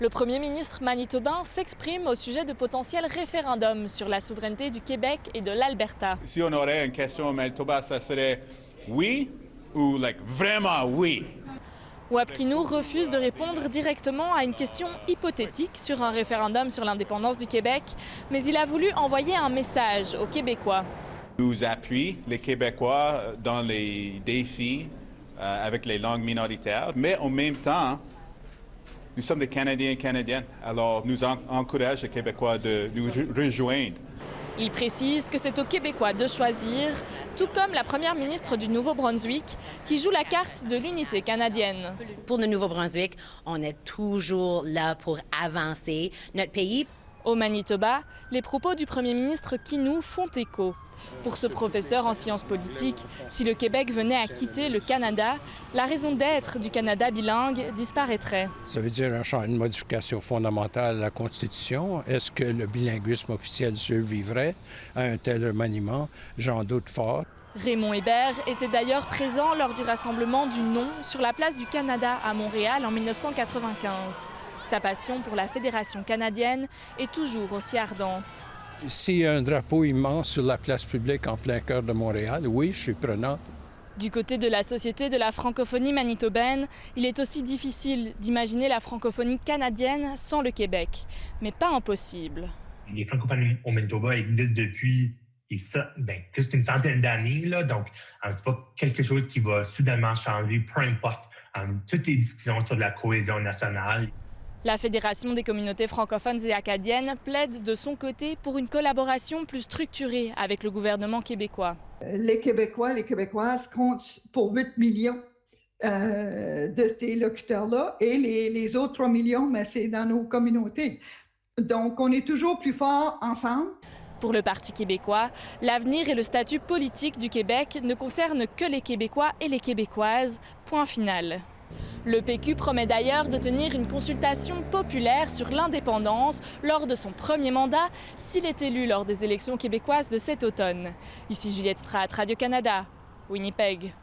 Le Premier ministre manitobain s'exprime au sujet de potentiels référendums sur la souveraineté du Québec et de l'Alberta. Si on aurait une question au Manitoba, ça serait oui ou vraiment oui? Wap Kinew refuse de répondre directement à une question hypothétique sur un référendum sur l'indépendance du Québec, mais il a voulu envoyer un message aux Québécois. Nous appuie les Québécois dans les défis avec les langues minoritaires, mais en même temps, nous sommes des Canadiens et Canadiennes, alors nous encourageons les Québécois de nous rejoindre. Il précise que c'est aux Québécois de choisir, tout comme la première ministre du Nouveau-Brunswick, qui joue la carte de l'unité canadienne. Pour le Nouveau-Brunswick, on est toujours là pour avancer notre pays. Au Manitoba, les propos du Premier ministre Kinew font écho. Pour ce professeur en sciences politiques, si le Québec venait à quitter le Canada, la raison d'être du Canada bilingue disparaîtrait. Ça veut dire une modification fondamentale à la Constitution. Est-ce que le bilinguisme officiel survivrait à un tel remaniement? J'en doute fort. Raymond Hébert était d'ailleurs présent lors du rassemblement du Non sur la place du Canada à Montréal en 1995. Sa passion pour la Fédération canadienne est toujours aussi ardente. S'il y a un drapeau immense sur la place publique en plein cœur de Montréal, oui, je suis prenant. Du côté de la Société de la francophonie manitobaine, il est aussi difficile d'imaginer la francophonie canadienne sans le Québec, mais pas impossible. Les francophones au Manitoba existent depuis plus qu'une centaine d'années, donc c'est pas quelque chose qui va soudainement changer, peu importe toutes les discussions sur la cohésion nationale. La Fédération des communautés francophones et acadiennes plaide de son côté pour une collaboration plus structurée avec le gouvernement québécois. Les Québécois, les Québécoises comptent pour 8 millions de ces locuteurs-là et les autres 3 millions, mais c'est dans nos communautés. Donc, on est toujours plus forts ensemble. Pour le Parti québécois, l'avenir et le statut politique du Québec ne concernent que les Québécois et les Québécoises. Point final. Le PQ promet d'ailleurs de tenir une consultation populaire sur l'indépendance lors de son premier mandat, s'il est élu lors des élections québécoises de cet automne. Ici Juliette Straat, Radio-Canada, Winnipeg.